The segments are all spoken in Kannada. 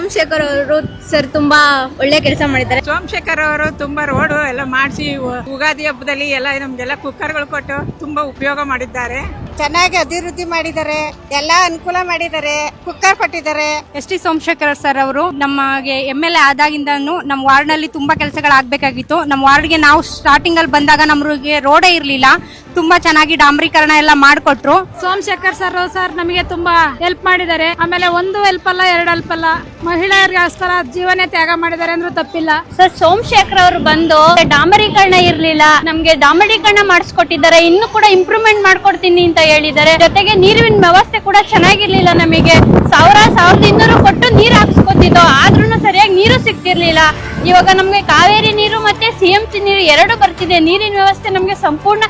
ಸೋಮಶೇಖರ್ ಅವರು ಸರ್ ತುಂಬಾ ಒಳ್ಳೆ ಕೆಲಸ ಮಾಡಿದ್ದಾರೆ. ಸೋಮಶೇಖರ್ ಅವರು ತುಂಬಾ ರೋಡ್ ಎಲ್ಲ ಮಾಡಿಸಿ ಯುಗಾದಿ ಹಬ್ಬದಲ್ಲಿ ಎಲ್ಲ ನಮ್ಗೆಲ್ಲ ಕುಕ್ಕರ್ಗಳು ಕೊಟ್ಟು ತುಂಬಾ ಉಪಯೋಗ ಮಾಡಿದ್ದಾರೆ. ಚೆನ್ನಾಗಿ ಅಭಿವೃದ್ಧಿ ಮಾಡಿದ್ದಾರೆ, ಎಲ್ಲಾ ಅನುಕೂಲ ಮಾಡಿದ್ದಾರೆ, ಕುಕ್ಕರ್ ಕೊಟ್ಟಿದ್ದಾರೆ. ಎಸ್ ಟಿ ಸೋಮಶೇಖರ್ ಸರ್ ಅವರು ನಮಗೆ MLA ಆದಾಗಿಂದನೂ ನಮ್ಮ ವಾರ್ಡ್ ನಲ್ಲಿ ತುಂಬಾ ಕೆಲಸಗಳಾಗಬೇಕಾಗಿತ್ತು. ನಮ್ಮ ವಾರ್ಡ್ಗೆ ನಾವು ಸ್ಟಾರ್ಟಿಂಗ್ ಅಲ್ಲಿ ಬಂದಾಗ ನಮಗೆ ರೋಡೇ ಇರ್ಲಿಲ್ಲ, ತುಂಬಾ ಚೆನ್ನಾಗಿ ಡಾಂಬರೀಕರಣ ಎಲ್ಲ ಮಾಡಿಕೊಟ್ರು. ಸೋಮಶೇಖರ್ ಸರ್ ನಮಗೆ ತುಂಬಾ ಹೆಲ್ಪ್ ಮಾಡಿದ್ದಾರೆ. ಆಮೇಲೆ ಒಂದು ಹೆಲ್ಪ್ ಅಲ್ಲ, ಎರಡು ಹೆಲ್ಪ್ ಅಲ್ಲ, ಮಹಿಳೆಯರಿಗೋಸ್ಕರ ಜೀವನ ತ್ಯಾಗ ಮಾಡಿದ್ದಾರೆ ಅಂದ್ರೂ ತಪ್ಪಿಲ್ಲ. ಸರ್ ಸೋಮಶೇಖರ್ ಅವರು ಬಂದು ಡಾಂಬರೀಕರಣ ಇರ್ಲಿಲ್ಲ, ನಮ್ಗೆ ಡಾಂಬರೀಕರಣ ಮಾಡಿಸ್ಕೊಟ್ಟಿದ್ದಾರೆ. ಇನ್ನು ಕೂಡ ಇಂಪ್ರೂವ್ಮೆಂಟ್ ಮಾಡ್ಕೊಡ್ತೀನಿ ಅಂತ ಹೇಳಿದ್ದಾರೆ. ಜೊತೆಗೆ ನೀರಿನ ವ್ಯವಸ್ಥೆ ಕೂಡ ಚೆನ್ನಾಗಿರ್ಲಿಲ್ಲ. ನಮಗೆ 1200 ಕೊಟ್ಟು ನೀರು ಹಾಕ್ಸ್ಕೊತಿದ್ದೋ, ಆದ್ರೂ ಸರಿಯಾಗಿ ನೀರು ಸಿಗ್ತಿರ್ಲಿಲ್ಲ. ಇವಾಗ ನಮ್ಗೆ ಕಾವೇರಿ ನೀರು ಮತ್ತೆ CMC ನೀರು ಎರಡು ಬರ್ತಿದೆ. ನೀರಿನ ವ್ಯವಸ್ಥೆ ನಮ್ಗೆ ಸಂಪೂರ್ಣ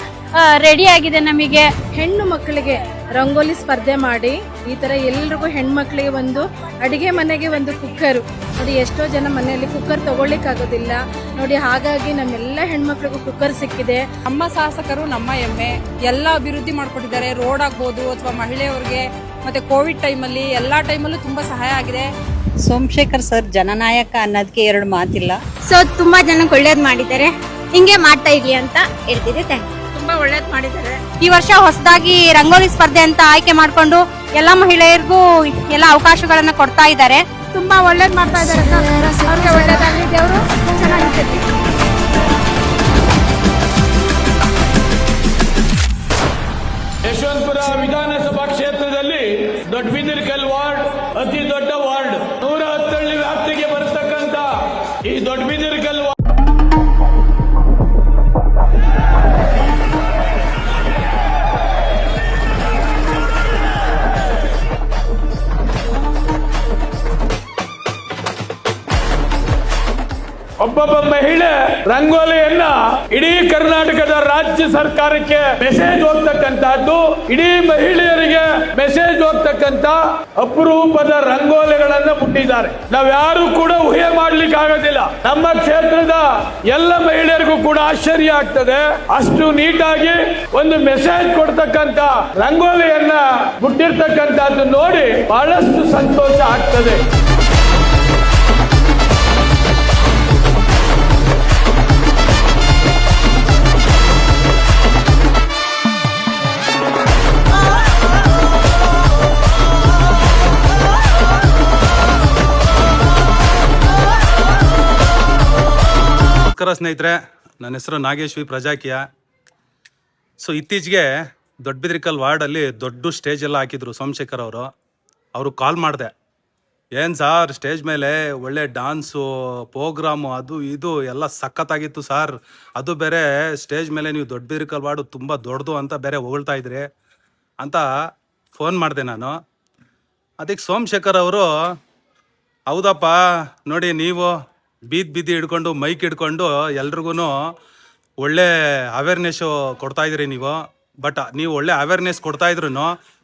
ರೆಡಿ ಆಗಿದೆ. ನಮಗೆ ಹೆಣ್ಣು ಮಕ್ಕಳಿಗೆ ರಂಗೋಲಿ ಸ್ಪರ್ಧೆ ಮಾಡಿ ಈ ತರ ಎಲ್ರಿಗೂ ಹೆಣ್ಮಕ್ಳಿಗೆ ಒಂದು ಅಡಿಗೆ ಮನೆಗೆ ಒಂದು ಕುಕ್ಕರ್ ನೋಡಿ. ಎಷ್ಟೋ ಜನ ಮನೆಯಲ್ಲಿ ಕುಕ್ಕರ್ ತಗೊಳ್ಳಿಕ್ ಆಗೋದಿಲ್ಲ ನೋಡಿ. ಹಾಗಾಗಿ ನಮ್ಮೆಲ್ಲ ಹೆಣ್ಮಕ್ಳಿಗೂ ಕುಕ್ಕರ್ ಸಿಕ್ಕಿದೆ. ನಮ್ಮ ಶಾಸಕರು ನಮ್ಮ ಹೆಮ್ಮೆ, ಎಲ್ಲ ಅಭಿವೃದ್ಧಿ ಮಾಡ್ಕೊಟ್ಟಿದ್ದಾರೆ. ರೋಡ್ ಆಗ್ಬೋದು ಅಥವಾ ಮಹಿಳೆಯವ್ರಿಗೆ ಮತ್ತೆ ಕೋವಿಡ್ ಟೈಮಲ್ಲಿ ಎಲ್ಲಾ ಟೈಮಲ್ಲೂ ತುಂಬಾ ಸಹಾಯ ಆಗಿದೆ. ಸೋಮಶೇಖರ್ ಸರ್ ಜನನಾಯಕ ಅನ್ನೋದಕ್ಕೆ ಎರಡು ಮಾತಿಲ್ಲ. ಸೊ ತುಂಬಾ ಜನಕ್ಕೆ ಒಳ್ಳೇದ್ ಮಾಡಿದ್ದಾರೆ. ಹಿಂಗೆ ಮಾಡ್ತಾ ಇರ್ಲಿ ಅಂತ ಹೇಳ್ತಿದ್ದೆ. Thank you. ತುಂಬಾ ಒಳ್ಳೇದ್ ಮಾಡಿದ್ದಾರೆ. ಈ ವರ್ಷ ಹೊಸದಾಗಿ ರಂಗೋಲಿ ಸ್ಪರ್ಧೆ ಅಂತ ಆಯ್ಕೆ ಮಾಡಿಕೊಂಡು ಎಲ್ಲಾ ಮಹಿಳೆಯರಿಗೂ ಎಲ್ಲ ಅವಕಾಶಗಳನ್ನ ಕೊಡ್ತಾ ಇದ್ದಾರೆ. ತುಂಬಾ ಒಳ್ಳೇದ್ ಮಾಡ್ತಾ ಇದ್ದಾರೆ ಸರ್. ಅವ್ರಿಗೆ ಒಳ್ಳೇದಾಗಲಿ, ದೇವರು ಚೆನ್ನಾಗಿರ್ತೈತಿ. ಯಶವಂತಪುರ ವಿಧಾನಸಭಾ ಕ್ಷೇತ್ರದಲ್ಲಿ ದೊಡ್ಡಬಿದಿರ್ಕಲ್ ವಾರ್ಡ್ ಅತಿ ದೊಡ್ಡ ವಾರ್ಡ್. 110 ಹಳ್ಳಿ ವ್ಯಾಪ್ತಿಗೆ ಬರತಕ್ಕಂತ ಈ ದೊಡ್ಡಬಿದಿರ್ಕಲ್ ಒಬ್ಬೊಬ್ಬ ಮಹಿಳೆ ರಂಗೋಲಿಯನ್ನ ಇಡೀ ಕರ್ನಾಟಕದ ರಾಜ್ಯ ಸರ್ಕಾರಕ್ಕೆ ಮೆಸೇಜ್ ಹೋಗ್ತಕ್ಕಂತಹದ್ದು, ಇಡೀ ಮಹಿಳೆಯರಿಗೆ ಮೆಸೇಜ್ ಹೋಗ್ತಕ್ಕಂತ ಅಪರೂಪದ ರಂಗೋಲಿಗಳನ್ನ ಮುಟ್ಟಿದ್ದಾರೆ. ನಾವ್ಯಾರು ಕೂಡ ಊಹೆ ಮಾಡ್ಲಿಕ್ಕೆ ಆಗೋದಿಲ್ಲ. ನಮ್ಮ ಕ್ಷೇತ್ರದ ಎಲ್ಲ ಮಹಿಳೆಯರಿಗೂ ಕೂಡ ಆಶ್ಚರ್ಯ ಆಗ್ತದೆ. ಅಷ್ಟು ನೀಟಾಗಿ ಒಂದು ಮೆಸೇಜ್ ಕೊಡ್ತಕ್ಕಂತ ರಂಗೋಲಿಯನ್ನ ಮುಟ್ಟಿರ್ತಕ್ಕಂಥದ್ದು ನೋಡಿ ಬಹಳಷ್ಟು ಸಂತೋಷ ಆಗ್ತದೆ. ನಮಸ್ಕಾರ ಸ್ನೇಹಿತರೆ, ನನ್ನ ಹೆಸರು ನಾಗೇಶ್ ವಿ ಪ್ರಜಾಕಿಯ. ಸೊ ಇತ್ತೀಚೆಗೆ ದೊಡ್ಡಬಿದ್ರಿಕಲ್ ವಾರ್ಡಲ್ಲಿ ದೊಡ್ಡ ಸ್ಟೇಜ್ ಎಲ್ಲ ಹಾಕಿದ್ರು ಸೋಮಶೇಖರ್ ಅವರು ಕಾಲ್ ಮಾಡಿದೆ. ಏನು ಸಾರ್ ಸ್ಟೇಜ್ ಮೇಲೆ ಒಳ್ಳೆ ಡಾನ್ಸು ಪ್ರೋಗ್ರಾಮು ಅದು ಇದು ಎಲ್ಲ ಸಖತ್ತಾಗಿತ್ತು ಸಾರ್. ಅದು ಬೇರೆ ಸ್ಟೇಜ್ ಮೇಲೆ ನೀವು ದೊಡ್ಡಬಿದ್ರಿಕಲ್ ವಾರ್ಡು ತುಂಬ ದೊಡ್ಡದು ಅಂತ ಬೇರೆ ಹೊಗಳ್ತಾ ಇದ್ರಿ ಅಂತ ಫೋನ್ ಮಾಡಿದೆ ನಾನು. ಅದಕ್ಕೆ ಸೋಮಶೇಖರ್ ಅವರು ಹೌದಪ್ಪ ನೋಡಿ, ನೀವು ಬೀದಿ ಹಿಡ್ಕೊಂಡು ಮೈಕ್ ಹಿಡ್ಕೊಂಡು ಎಲ್ರಿಗೂ ಒಳ್ಳೆ ಅವೇರ್ನೆಸ್ಸು ಕೊಡ್ತಾಯಿದ್ರಿ ನೀವು. ಬಟ್ ನೀವು ಒಳ್ಳೆ ಅವೇರ್ನೆಸ್ ಕೊಡ್ತಾಯಿದ್ರು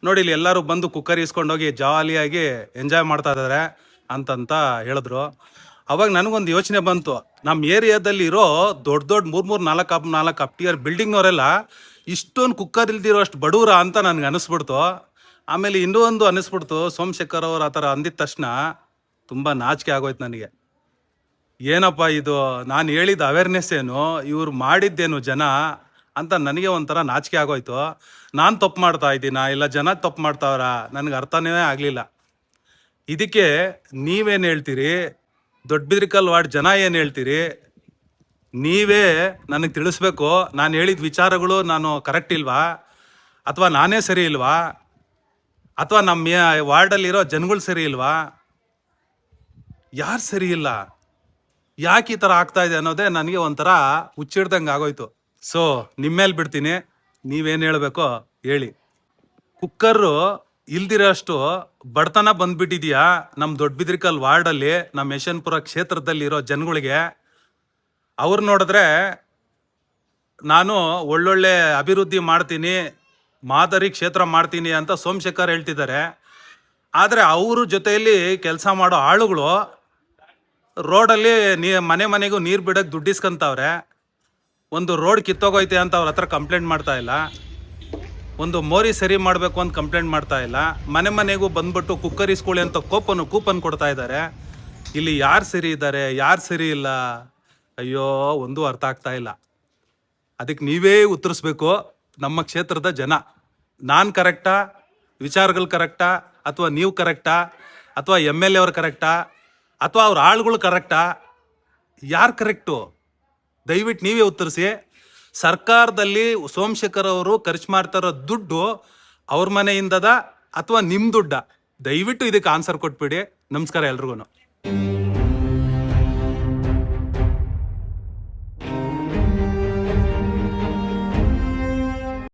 ನೋಡಿ, ಇಲ್ಲಿ ಎಲ್ಲರೂ ಬಂದು ಕುಕ್ಕರ್ ಇಸ್ಕೊಂಡೋಗಿ ಜಾಲಿಯಾಗಿ ಎಂಜಾಯ್ ಮಾಡ್ತಾ ಇದ್ದಾರೆ ಅಂತಂತ ಹೇಳಿದ್ರು. ಅವಾಗ ನನಗೊಂದು ಯೋಚನೆ ಬಂತು, ನಮ್ಮ ಏರಿಯಾದಲ್ಲಿ ಇರೋ ದೊಡ್ಡ 3-4 ಅಪ್ಟಿಯರ್ ಬಿಲ್ಡಿಂಗ್ನವರೆಲ್ಲ ಇಷ್ಟೊಂದು ಕುಕ್ಕರ್ ಇಲ್ದಿರೋ ಅಷ್ಟು ಬಡವ್ರ ಅಂತ ನನಗೆ ಅನ್ನಿಸ್ಬಿಡ್ತು. ಆಮೇಲೆ ಇನ್ನೂ ಒಂದು ಅನ್ನಿಸ್ಬಿಡ್ತು, ಸೋಮಶೇಖರ್ ಅವ್ರು ಆ ಥರ ಅಂದಿದ ತಕ್ಷಣ ತುಂಬ ನಾಚಿಕೆ ಆಗೋಯ್ತು ನನಗೆ. ಏನಪ್ಪ ಇದು, ನಾನು ಹೇಳಿದ ಅವೇರ್ನೆಸ್ ಏನು, ಇವ್ರು ಮಾಡಿದ್ದೇನು ಜನ ಅಂತ ನನಗೆ ಒಂಥರ ನಾಚಿಕೆ ಆಗೋಯ್ತು. ನಾನು ತಪ್ಪು ಮಾಡ್ತಾ ಇದ್ದೀನಾ ಇಲ್ಲ ಜನ ತಪ್ಪು ಮಾಡ್ತಾವ್ರ, ನನಗೆ ಅರ್ಥನೇ ಆಗಲಿಲ್ಲ. ಇದಕ್ಕೆ ನೀವೇನು ಹೇಳ್ತೀರಿ, ದೊಡ್ಡಬಿದ್ರಿಕಲ್ ವಾರ್ಡ್ ಜನ ಏನು ಹೇಳ್ತೀರಿ, ನೀವೇ ನನಗೆ ತಿಳಿಸ್ಬೇಕು. ನಾನು ಹೇಳಿದ ವಿಚಾರಗಳು ನಾನು ಕರೆಕ್ಟ್ ಇಲ್ವಾ, ಅಥವಾ ನಾನೇ ಸರಿ ಇಲ್ವಾ, ಅಥವಾ ನಮ್ಮ ವಾರ್ಡಲ್ಲಿರೋ ಜನಗಳು ಸರಿ ಇಲ್ವಾ, ಯಾರು ಸರಿ ಇಲ್ಲ, ಯಾಕೆ ಈ ಥರ ಆಗ್ತಾ ಇದೆ ಅನ್ನೋದೇ ನನಗೆ ಒಂಥರ ಹುಚ್ಚಿಡ್ದಂಗೆ ಆಗೋಯ್ತು. ಸೊ ನಿಮ್ಮೇಲೆ ಬಿಡ್ತೀನಿ, ನೀವೇನು ಹೇಳಬೇಕೋ ಹೇಳಿ. ಕುಕ್ಕರು ಇಲ್ದಿರೋ ಅಷ್ಟು ಬಡತನ ಬಂದ್ಬಿಟ್ಟಿದೆಯಾ ನಮ್ಮ ದೊಡ್ಡಬಿದ್ರಿಕಲ್ ವಾರ್ಡಲ್ಲಿ, ನಮ್ಮ ಯಶವಂತಪುರ ಕ್ಷೇತ್ರದಲ್ಲಿರೋ ಜನಗಳಿಗೆ. ಅವ್ರು ನೋಡಿದ್ರೆ ನಾನು ಒಳ್ಳೊಳ್ಳೆ ಅಭಿವೃದ್ಧಿ ಮಾಡ್ತೀನಿ, ಮಾದರಿ ಕ್ಷೇತ್ರ ಮಾಡ್ತೀನಿ ಅಂತ ಸೋಮಶೇಖರ್ ಹೇಳ್ತಿದ್ದಾರೆ. ಆದರೆ ಅವ್ರ ಜೊತೆಯಲ್ಲಿ ಕೆಲಸ ಮಾಡೋ ಆಳುಗಳು ರೋಡಲ್ಲಿ ಮನೆ ಮನೆಗೂ ನೀರು ಬಿಡೋಕ್ಕೆ ದುಡ್ಡಿಸ್ಕೊಂತವ್ರೆ. ಒಂದು ರೋಡ್ ಕಿತ್ತೋಗೈತೆ ಅಂತ ಅವ್ರ ಹತ್ರ ಕಂಪ್ಲೇಂಟ್ ಮಾಡ್ತಾ ಇಲ್ಲ, ಒಂದು ಮೋರಿ ಸರಿ ಮಾಡಬೇಕು ಅಂತ ಕಂಪ್ಲೇಂಟ್ ಮಾಡ್ತಾ ಇಲ್ಲ. ಮನೆ ಮನೆಗೂ ಬಂದ್ಬಿಟ್ಟು ಕುಕ್ಕರ್ ಇಸ್ಕೊಳ್ಳಿ ಅಂತ ಕೂಪನ್ ಕೊಡ್ತಾ ಇದ್ದಾರೆ. ಇಲ್ಲಿ ಯಾರು ಸರಿ ಇದ್ದಾರೆ ಯಾರು ಸರಿ ಇಲ್ಲ, ಅಯ್ಯೋ ಒಂದು ಅರ್ಥ ಆಗ್ತಾ ಇಲ್ಲ. ಅದಕ್ಕೆ ನೀವೇ ಉತ್ತರಿಸ್ಬೇಕು. ನಮ್ಮ ಕ್ಷೇತ್ರದ ಜನ ನಾನು ಕರೆಕ್ಟಾ, ವಿಚಾರಗಳು ಕರೆಕ್ಟಾ, ಅಥವಾ ನೀವು ಕರೆಕ್ಟಾ, ಅಥವಾ MLA ಅವ್ರು ಕರೆಕ್ಟಾ, ಅಥವಾ ಅವ್ರ ಆಳುಗಳು ಕರೆಕ್ಟಾ, ಯಾರು ಕರೆಕ್ಟು? ದಯವಿಟ್ಟು ನೀವೇ ಉತ್ತರಿಸಿ. ಸರ್ಕಾರದಲ್ಲಿ ಸೋಮಶೇಖರ್ ಅವರು ಖರ್ಚು ಮಾಡ್ತಾ ಇರೋ ದುಡ್ಡು ಅವ್ರ ಮನೆಯಿಂದದ ಅಥವಾ ನಿಮ್ಮ ದುಡ್ಡ? ದಯವಿಟ್ಟು ಇದಕ್ಕೆ ಆನ್ಸರ್ ಕೊಟ್ಬಿಡಿ. ನಮಸ್ಕಾರ ಎಲ್ರಿಗೂ.